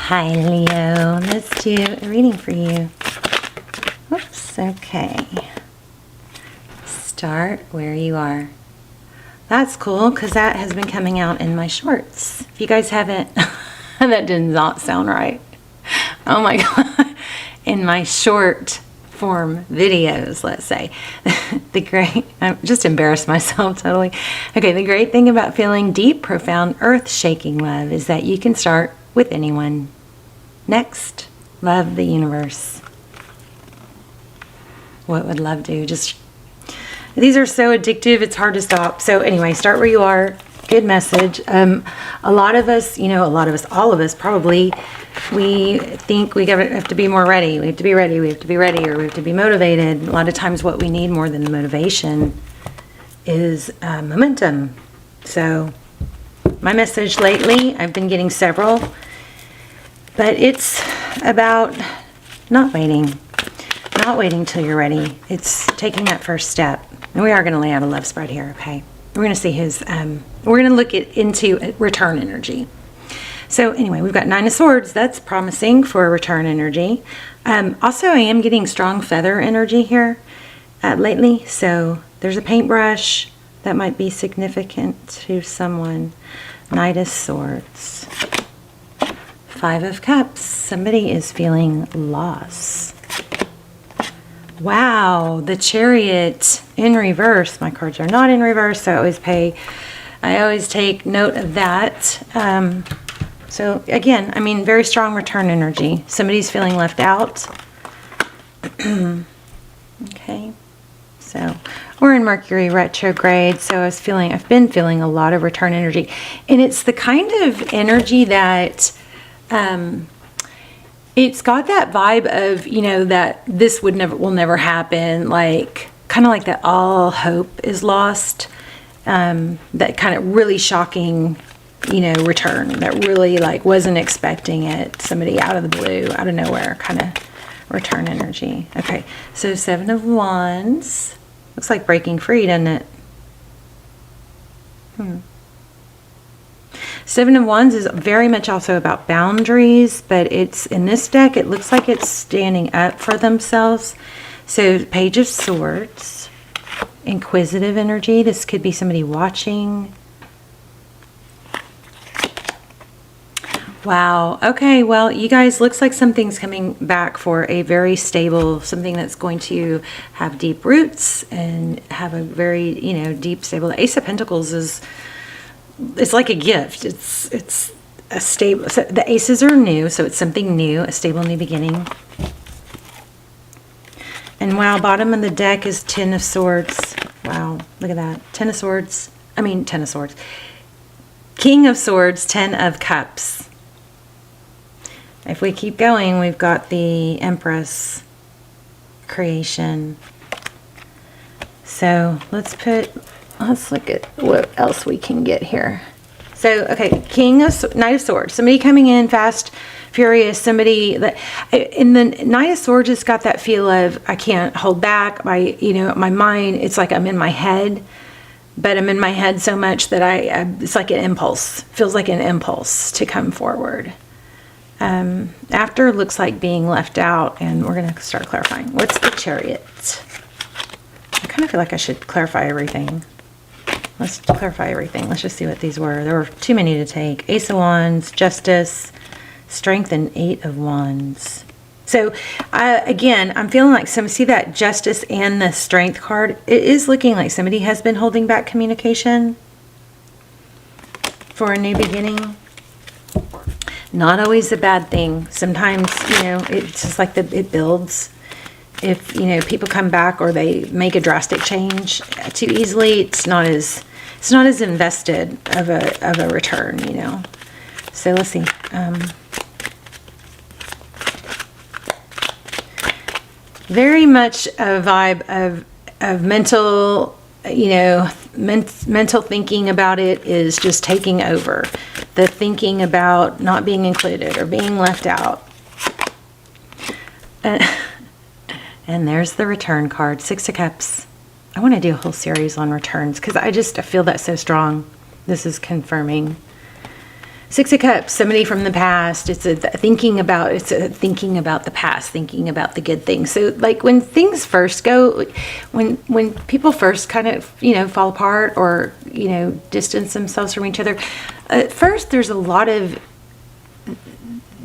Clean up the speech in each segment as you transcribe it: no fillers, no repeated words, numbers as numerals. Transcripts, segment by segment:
Hi, Leo. Let's do a reading for you. Oops, okay. Start where you are. That's cool because that has been coming out in my shorts. If you guys haven't, that did not sound right. Oh my God. In my short form videos, let's say. I just embarrassed myself totally. Okay, the great thing about feeling deep, profound, earth-shaking love is that you can start with anyone. Next, love the universe. What would love do? These are so addictive, it's hard to stop. So anyway, start where you are. Good message. A lot of us, all of us probably, we think we have to be more ready. We have to be ready, we have to be ready, or we have to be motivated. A lot of times what we need more than motivation is momentum. So my message lately, I've been getting several, but it's about not waiting till you're ready. It's taking that first step. And we are going to lay out a love spread here, okay? We're going to see we're going to look into return energy. So anyway, we've got Nine of Swords. That's promising for return energy. Also, I am getting strong feather energy here lately. So there's a paintbrush that might be significant to someone. Knight of Swords. Five of Cups. Somebody is feeling loss. Wow, the Chariot in reverse. My cards are not in reverse, so I always take note of that. So again, I mean, very strong return energy. Somebody's feeling left out. Okay, so we're in Mercury retrograde, so I've been feeling a lot of return energy, and it's the kind of energy that it's got that vibe of, that this will never happen, like kind of like that all hope is lost, that kind of really shocking, return that really like wasn't expecting it, somebody out of the blue, out of nowhere kind of return energy. Okay, so Seven of Wands, looks like breaking free, doesn't it? Seven of Wands is very much also about boundaries, but it's in this deck, it looks like it's standing up for themselves. So Page of Swords, inquisitive energy. This could be somebody watching. Wow. Okay, well, you guys, looks like something's coming back for a very stable, something that's going to have deep roots and have a very, deep, stable. The Ace of Pentacles it's like a gift. It's a stable. So the aces are new, so it's something new, a stable new beginning. And wow, bottom of the deck is Ten of Swords. Wow, look at that. Ten of Swords. King of Swords, Ten of Cups. If we keep going, we've got the Empress, creation. So let's look at what else we can get here. So, okay, Knight of Swords. Somebody coming in fast, furious. Somebody that in the Knight of Swords has got that feel of I can't hold back. My mind. It's like I'm in my head, but I'm in my head so much that it's like an impulse. Feels like an impulse to come forward. After looks like being left out, and we're going to start clarifying. What's the Chariot? I kind of feel like I should clarify everything. Let's clarify everything. Let's just see what these were. There were too many to take. Ace of Wands, Justice, Strength, and Eight of Wands. So, again, I'm feeling like see that Justice and the Strength card. It is looking like somebody has been holding back communication for a new beginning. Not always a bad thing. Sometimes, it's just like it builds. If people come back or they make a drastic change too easily, it's not as invested of a return, So let's see. Very much a vibe of mental, mental thinking about it is just taking over. The thinking about not being included or being left out. And there's the return card, Six of Cups. I want to do a whole series on returns because I feel that so strong. This is confirming. Six of Cups, somebody from the past. It's a thinking about the past, thinking about the good things. So like when things first go, when people first kind of, fall apart or, distance themselves from each other, at first there's a lot of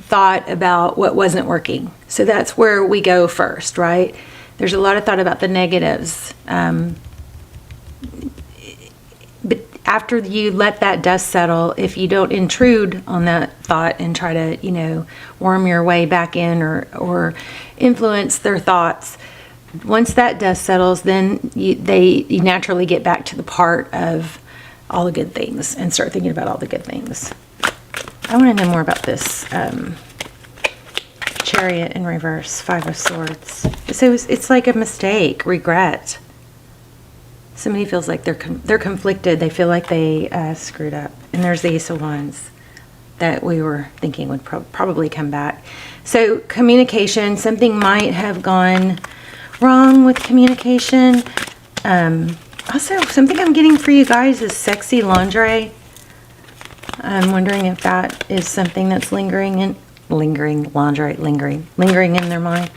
thought about what wasn't working. So that's where we go first, right? There's a lot of thought about the negatives. But after you let that dust settle, if you don't intrude on that thought and try to, worm your way back in or influence their thoughts, once that dust settles, then you naturally get back to the part of all the good things and start thinking about all the good things. I want to know more about this Chariot in reverse, Five of Swords. So it's like a mistake, regret. Somebody feels like they're conflicted. They feel like they screwed up. And there's the Ace of Wands that we were thinking would probably come back. So communication, something might have gone wrong with communication. Also, something I'm getting for you guys is sexy lingerie. I'm wondering if that is something that's lingering in their mind.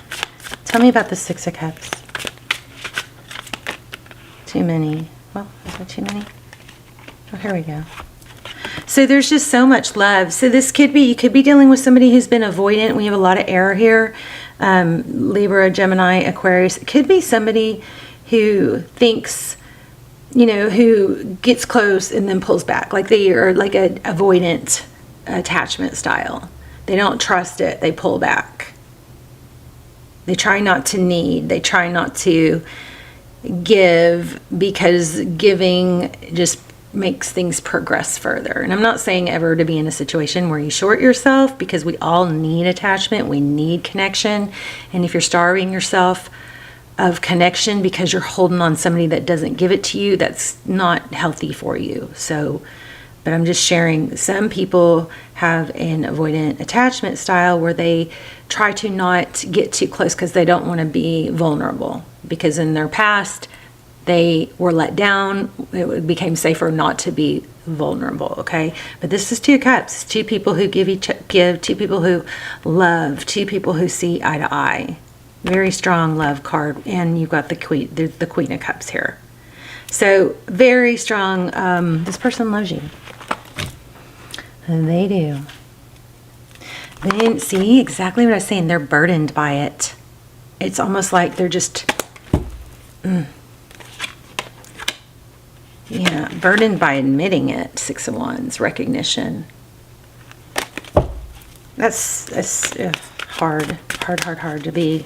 Tell me about the Six of Cups. Too many. Well, is there too many? Oh, here we go. So there's just so much love. So this you could be dealing with somebody who's been avoidant. We have a lot of air here. Libra, Gemini, Aquarius. It could be somebody who thinks, who gets close and then pulls back. Like they are like a avoidant attachment style. They don't trust it. They pull back. They try not to need. They try not to give, because giving just makes things progress further. And I'm not saying ever to be in a situation where you short yourself, because we all need attachment. We need connection. And if you're starving yourself of connection because you're holding on somebody that doesn't give it to you, that's not healthy for you. So, but I'm just sharing, some people have an avoidant attachment style where they try to not get too close because they don't want to be vulnerable, because in their past they were let down. It became safer not to be vulnerable. Okay, but this is Two Cups, two people who give, two people who love, two people who see eye to eye. Very strong love card, and you've got the Queen of Cups here. So very strong. This person loves you. And they do. They didn't see exactly what I was saying. They're burdened by it. It's almost like they're just, burdened by admitting it. Six of Wands, recognition. That's hard to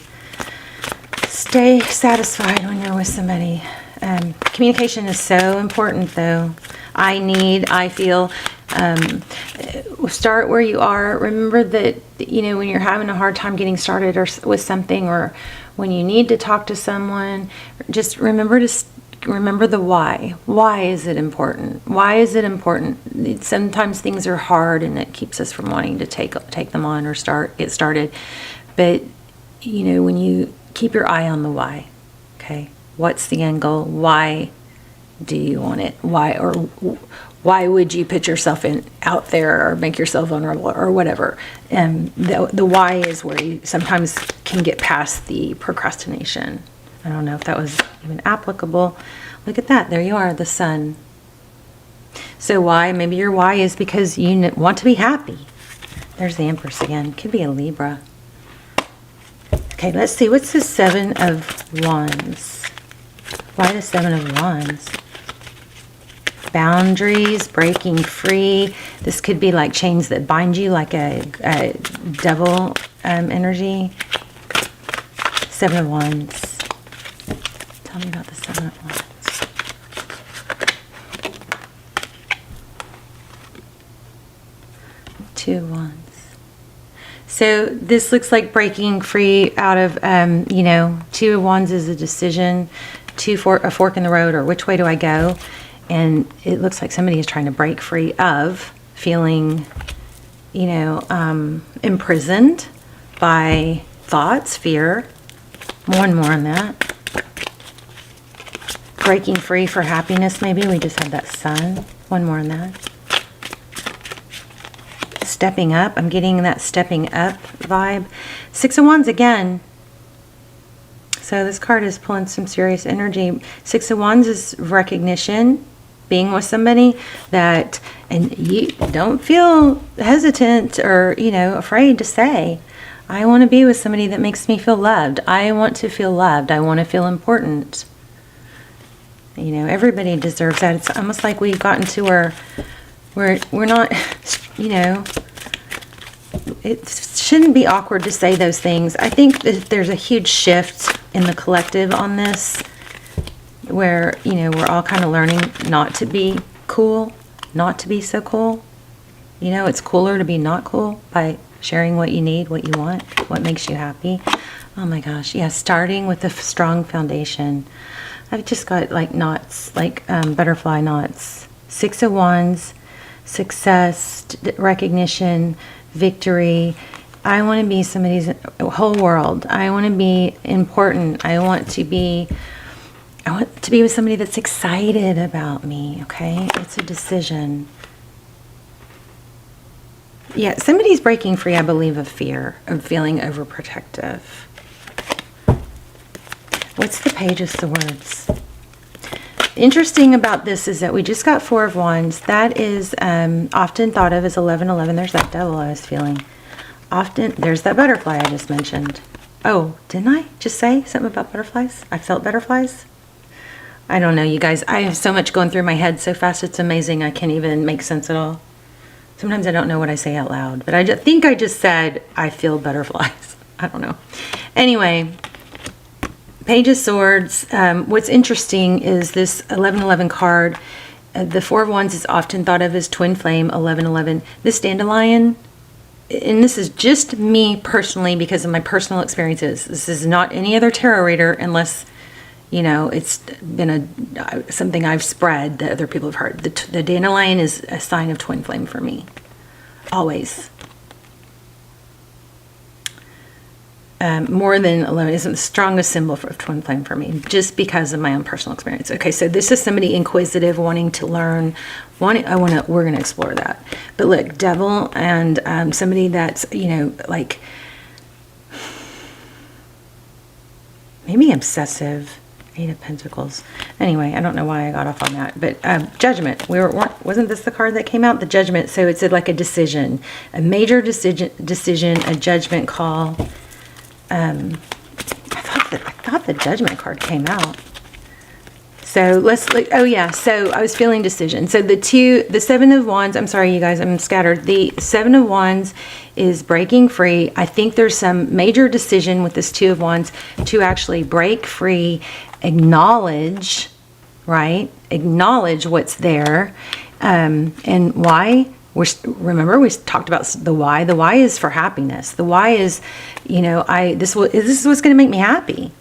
stay satisfied when you're with somebody. Communication is so important, though. I feel. Start where you are. Remember that, when you're having a hard time getting started with something, or when you need to talk to someone, just remember the why. Why is it important? Why is it important? Sometimes things are hard and it keeps us from wanting to take them on or get started. But, when you keep your eye on the why, okay? What's the end goal? Why do you want it? Why would you put yourself out there or make yourself vulnerable or whatever? And the why is where you sometimes can get past the procrastination. I don't know if that was even applicable. Look at that. There you are, the Sun. So why? Maybe your why is because you want to be happy. There's the Empress again. Could be a Libra. Okay, let's see. What's the Seven of Wands? Why the Seven of Wands? Boundaries, breaking free. This could be like chains that bind you, like a devil energy. Seven of Wands. Tell me about the Seven of Wands. Two of Wands. So this looks like breaking free out of, Two of Wands is a decision, a fork in the road, or which way do I go? And it looks like somebody is trying to break free of feeling, imprisoned by thoughts, fear. More and more on that. Breaking free for happiness, maybe. We just had that Sun. One more on that. stepping up. I'm getting that stepping up vibe. 6 of Wands again. So this card is pulling some serious energy. 6 of Wands is recognition, being with somebody that, and you don't feel hesitant or, you know, afraid to say, I want to be with somebody that makes me feel loved. I want to feel loved. I want to feel important. You know, everybody deserves that. It's almost like we've gotten to where we're not, you know, it shouldn't be awkward to say those things. I think that there's a huge shift in the collective on this, where, you know, we're all kind of learning not to be cool, not to be so cool. You know, it's cooler to be not cool by sharing what you need, what you want, what makes you happy. Oh my gosh, yeah, starting with a strong foundation. I've just got like knots, like butterfly knots. 6 of Wands, success, recognition, victory. I want to be somebody's whole world. I want to be important. I want to be with somebody that's excited about me, okay? It's a decision. Yeah, somebody's breaking free, I believe, of fear, of feeling overprotective. What's the Page of Swords? Interesting about this is that we just got 4 of Wands. That is often thought of as 1111. There's that devil I was feeling. Often, there's that butterfly I just mentioned. Oh, didn't I just say something about butterflies? I felt butterflies? I don't know, you guys. I have so much going through my head so fast. It's amazing. I can't even make sense at all. Sometimes I don't know what I say out loud. But I think I just said, I feel butterflies. I don't know. Anyway, Page of Swords. What's interesting is this 1111 card. The 4 of Wands is often thought of as twin flame, 1111. This dandelion, and this is just me personally because of my personal experiences. This is not any other tarot reader unless, you know, it's been something I've spread that other people have heard. The dandelion is a sign of twin flame for me. Always. More than 11 isn't the strongest symbol of twin flame for me, just because of my own personal experience. Okay, so this is somebody inquisitive, wanting to learn. We're going to explore that. But look, devil and somebody that's, you know, like maybe obsessive. 8 of Pentacles. Anyway, I don't know why I got off on that. But Judgment. Wasn't this the card that came out? The Judgment. So it's like a decision, a major decision, a judgment call. I thought the Judgment card came out. So let's look. Oh yeah. So I was feeling decision. So the 7 of Wands. I'm sorry, you guys. I'm scattered. The 7 of Wands is breaking free. I think there's some major decision with this 2 of Wands to actually break free, acknowledge, right? Acknowledge what's there, and why. Remember we talked about the why. The why is for happiness. The why is, you know, this is what's going to make me happy.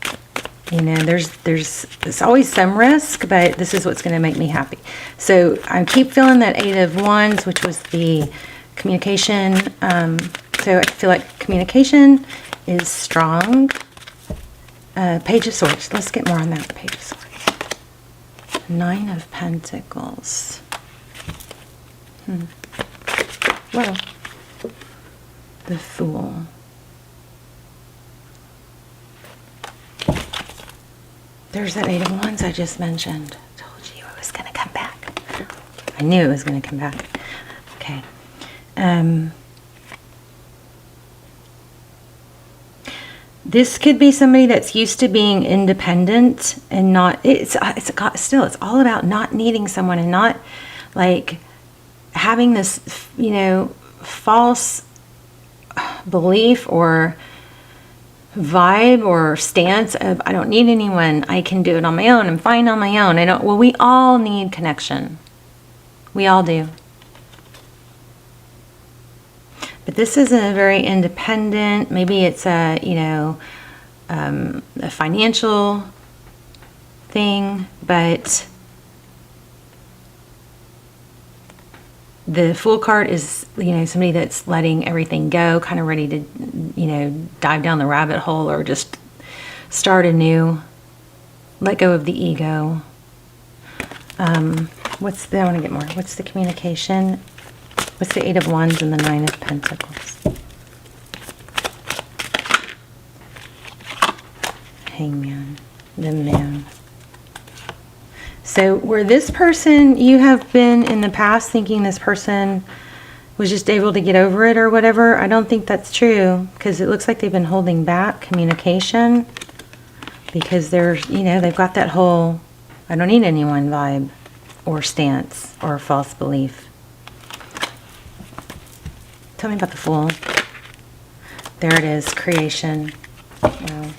You know, there's always some risk, but this is what's going to make me happy. So I keep feeling that 8 of Wands, which was the communication. So I feel like communication is strong. Page of Swords. Let's get more on that. Page of Swords. 9 of Pentacles. Well, the Fool. There's that 8 of Wands I just mentioned. Told you it was going to come back. I knew it was going to come back. Okay. This could be somebody that's used to being independent and not. It's all about not needing someone and not like having this, you know, false belief or vibe or stance of I don't need anyone, I can do it on my own, I'm fine on my own. Well, we all need connection. We all do. But this is a very independent, maybe it's a, you know, a financial thing, but the Fool card is, you know, somebody that's letting everything go, kind of ready to, you know, dive down the rabbit hole or just start anew, let go of the ego. I want to get more. What's the communication? What's the Eight of Wands and the Nine of Pentacles? Hangman, the Man. So where this person, you have been in the past thinking this person was just able to get over it or whatever, I don't think that's true, because it looks like they've been holding back communication because they're, you know, they've got that whole I don't need anyone vibe or stance or false belief. Tell me about the Fool. There it is, creation. Wow.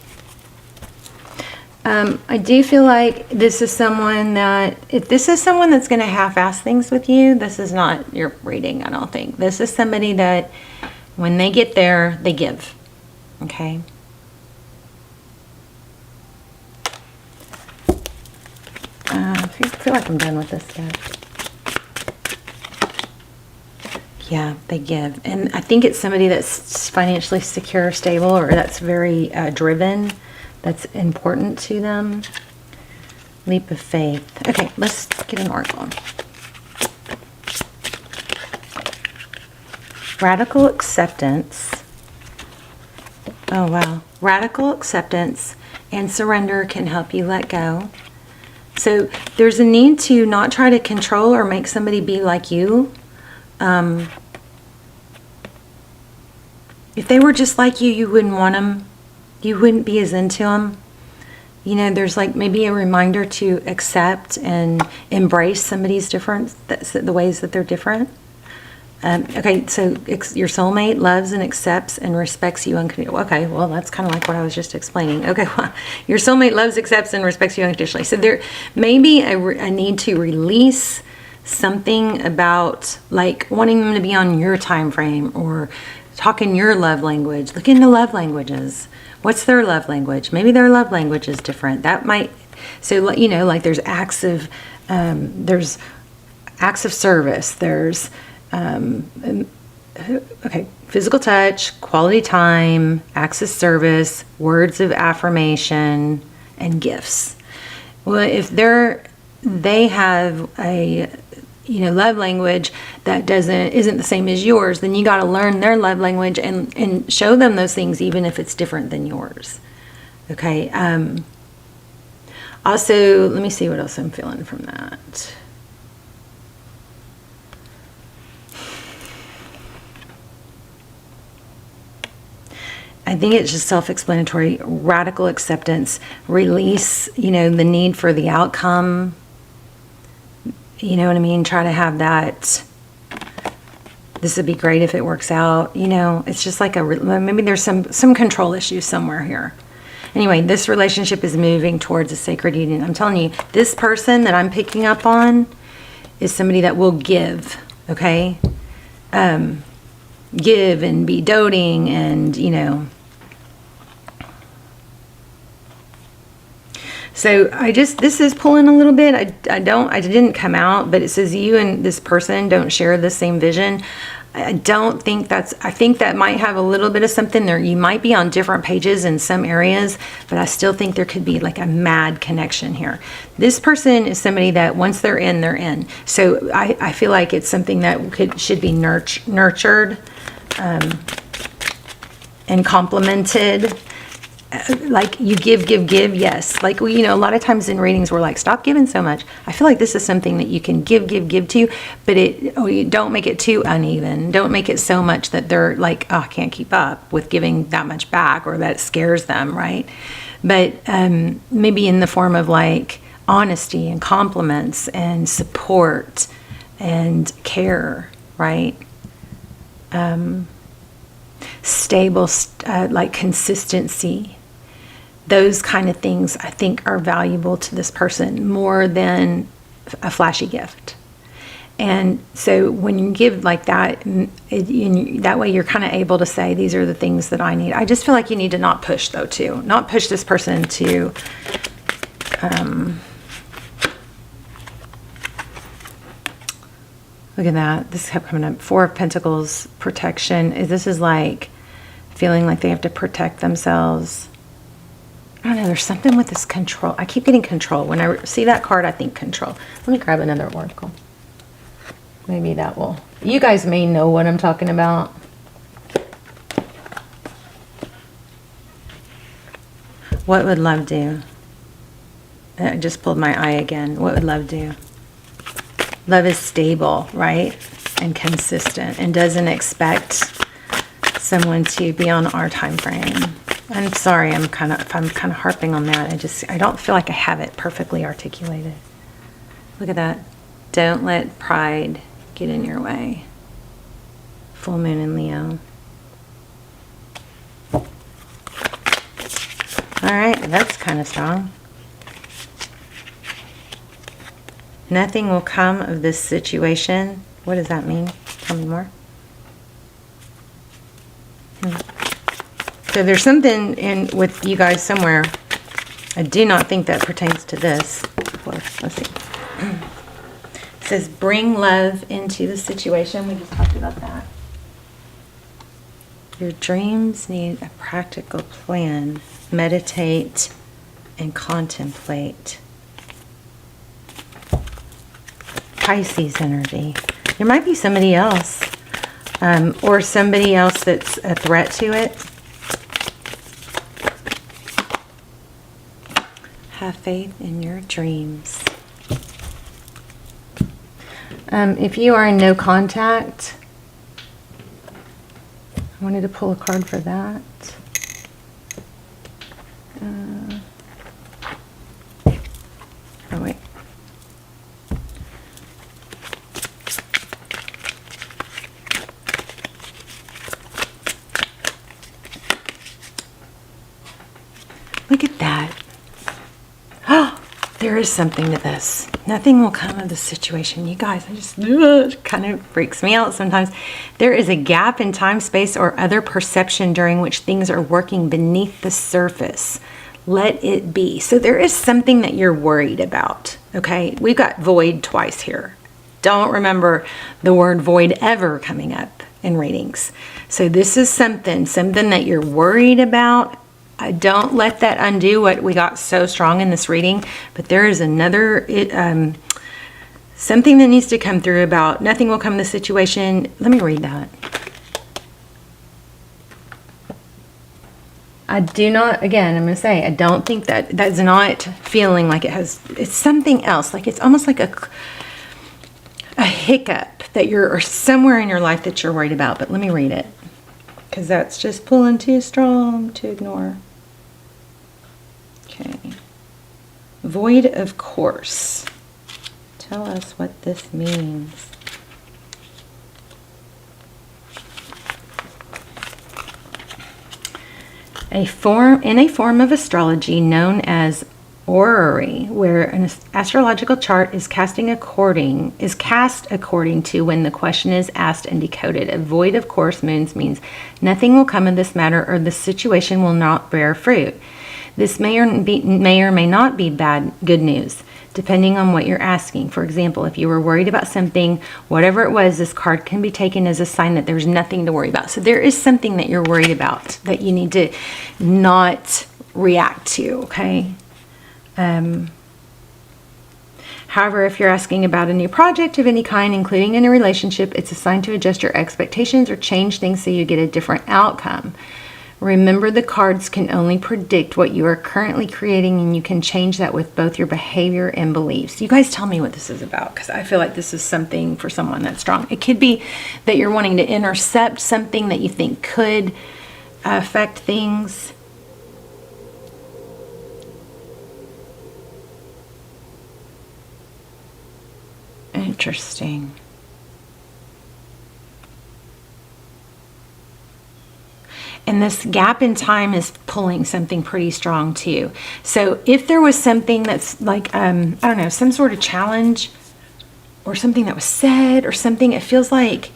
I do feel like this is someone that, if this is someone that's going to half-ass things with you, this is not your reading, I don't think. This is somebody that when they get there, they give. Okay? I feel like I'm done with this stuff. Yeah, they give. And I think it's somebody that's financially secure, stable, or that's very driven. That's important to them. Leap of faith. Okay, let's get an oracle. Radical acceptance. Oh, wow. Radical acceptance and surrender can help you let go. So there's a need to not try to control or make somebody be like you. If they were just like you, you wouldn't want them. You wouldn't be as into them. You know, there's like maybe a reminder to accept and embrace somebody's difference, the ways that they're different. Okay, so your soulmate loves and accepts and respects you unconditionally. Okay, well, that's kind of like what I was just explaining. Okay, well, your soulmate loves, accepts, and respects you unconditionally. So there may be a need to release something about like wanting them to be on your time frame or talking your love language. Look into love languages. What's their love language? Maybe their love language is different. That might, so you know, like there's acts of service. There's okay, physical touch, quality time, acts of service, words of affirmation, and gifts. Well, if they have a love language that isn't the same as yours, then you got to learn their love language and show them those things, even if it's different than yours. Okay. Also, let me see what else I'm feeling from that. I think it's just self-explanatory. Radical acceptance, release, the need for the outcome. You know what I mean? Try to have that. This would be great if it works out. It's just like maybe there's some control issues somewhere here. Anyway, this relationship is moving towards a sacred union. I'm telling you, this person that I'm picking up on is somebody that will give, okay? Give and be doting and, So this is pulling a little bit. I didn't come out, but it says you and this person don't share the same vision. I think that might have a little bit of something there. You might be on different pages in some areas, but I still think there could be like a mad connection here. This person is somebody that once they're in, they're in. So I feel like it's something that should be nurtured and complemented. Like you give, yes. Like a lot of times in readings we're like, stop giving so much. I feel like this is something that you can give to, but you don't make it too uneven. Don't make it so much that they're like, oh, I can't keep up with giving that much back, or that scares them, right? But maybe in the form of like honesty and compliments and support and care, right? Stable, like consistency. Those kind of things I think are valuable to this person more than a flashy gift. And so when you give like that, that way you're kind of able to say, these are the things that I need. I just feel like you need to not push though too. Not push this person to, look at that. This kept coming up. Four of Pentacles, protection. This is like feeling like they have to protect themselves. I don't know, there's something with this control. I keep getting control. When I see that card, I think control. Let me grab another oracle. Maybe that will... You guys may know what I'm talking about. What would love do? I just pulled my eye again. What would love do? Love is stable, right? And consistent, and doesn't expect someone to be on our time frame. I'm sorry, I'm kind of harping on that. I don't feel like I have it perfectly articulated. Look at that. Don't let pride get in your way. Full moon in Leo. All right, that's kind of strong. Nothing will come of this situation. What does that mean? Tell me more. So there's something in with you guys somewhere. I do not think that pertains to this. Let's see. It says bring love into the situation. We just talked about that. Your dreams need a practical plan. Meditate and contemplate. Pisces energy. There might be somebody else, or somebody else that's a threat to it. Have faith in your dreams. If you are in no contact, I wanted to pull a card for that. Oh, wait. Look at that. Oh, there is something to this. Nothing will come of the situation. You guys, it kind of freaks me out sometimes. There is a gap in time, space, or other perception during which things are working beneath the surface. Let it be. So there is something that you're worried about, okay? We've got void twice here. Don't remember the word void ever coming up in readings. So this is something that you're worried about. Don't let that undo what we got so strong in this reading, but there is another something that needs to come through about nothing will come in the situation. Let me read that. I do not, again, I'm going to say, I don't think that's not feeling like it has, it's something else. Like it's almost like a hiccup that or somewhere in your life that you're worried about. But let me read it, because that's just pulling too strong to ignore. Okay. Void of course. Tell us what this means. In a form of astrology known as orrery, where an astrological chart is cast according to when the question is asked and decoded. A void of course means nothing will come of this matter, or the situation will not bear fruit. This may or may not be good news, depending on what you're asking. For example, if you were worried about something, whatever it was, this card can be taken as a sign that there's nothing to worry about. So there is something that you're worried about that you need to not react to, okay? However, if you're asking about a new project of any kind, including in a relationship, it's a sign to adjust your expectations or change things so you get a different outcome. Remember, the cards can only predict what you are currently creating, and you can change that with both your behavior and beliefs. You guys tell me what this is about, because I feel like this is something for someone that's strong. It could be that you're wanting to intercept something that you think could affect things. Interesting. And this gap in time is pulling something pretty strong too. So if there was something that's like, I don't know, some sort of challenge or something that was said or something, it feels like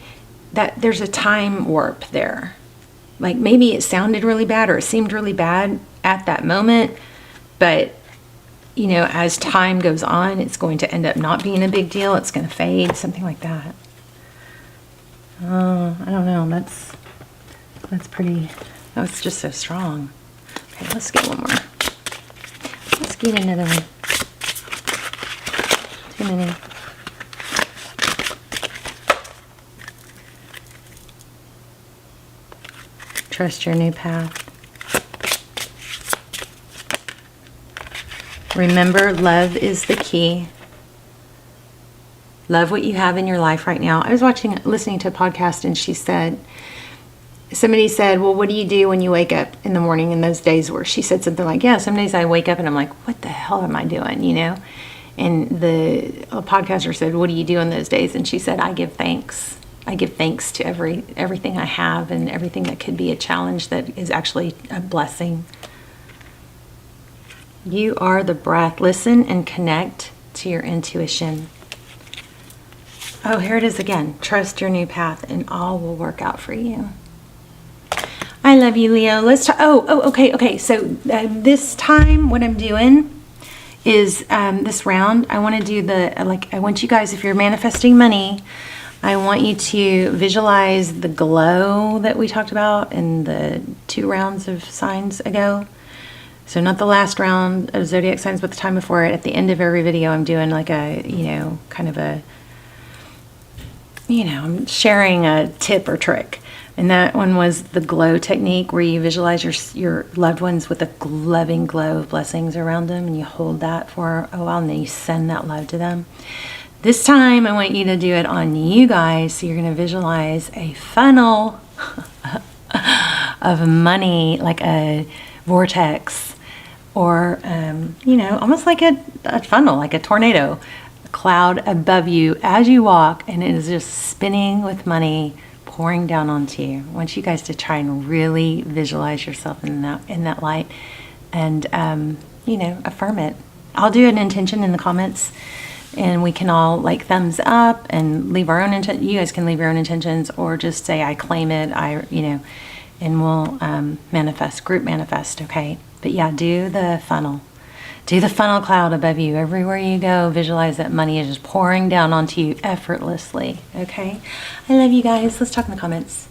that there's a time warp there. Like maybe it sounded really bad or it seemed really bad at that moment, but you know, as time goes on, it's going to end up not being a big deal. It's going to fade, something like that. Oh, I don't know. That's pretty, oh, it's just so strong. Okay, let's get one more. Let's get another one. Too many. Trust your new path. Remember, love is the key. Love what you have in your life right now. I was listening to a podcast, and somebody said, well, what do you do when you wake up in the morning in those days, where she said something like, yeah, some days I wake up and I'm like, what the hell am I doing, you know? And the podcaster said, what do you do in those days? And she said, I give thanks. I give thanks to everything I have, and everything that could be a challenge that is actually a blessing. You are the breath. Listen and connect to your intuition. Oh, here it is again. Trust your new path, and all will work out for you. I love you, Leo. Let's talk. Okay. So this time, what I'm doing is this round, I want to do I want you guys, if you're manifesting money, I want you to visualize the glow that we talked about in the 2 rounds of signs ago. So not the last round of zodiac signs, but the time before it. At the end of every video, I'm doing like a, I'm sharing a tip or trick. And that one was the glow technique, where you visualize your loved ones with a loving glow of blessings around them, and you hold that for a while, and then you send that love to them. This time, I want you to do it on you guys. So you're going to visualize a funnel of money, like a vortex, or, almost like a funnel, like a tornado, a cloud above you as you walk, and it is just spinning with money pouring down onto you. I want you guys to try and really visualize yourself in that light, and, affirm it. I'll do an intention in the comments, and we can all like thumbs up and leave our own intention. You guys can leave your own intentions, or just say, I claim it, and we'll group manifest, okay? But yeah, do the funnel. Do the funnel cloud above you. Everywhere you go, visualize that money is just pouring down onto you effortlessly, okay? I love you guys. Let's talk in the comments.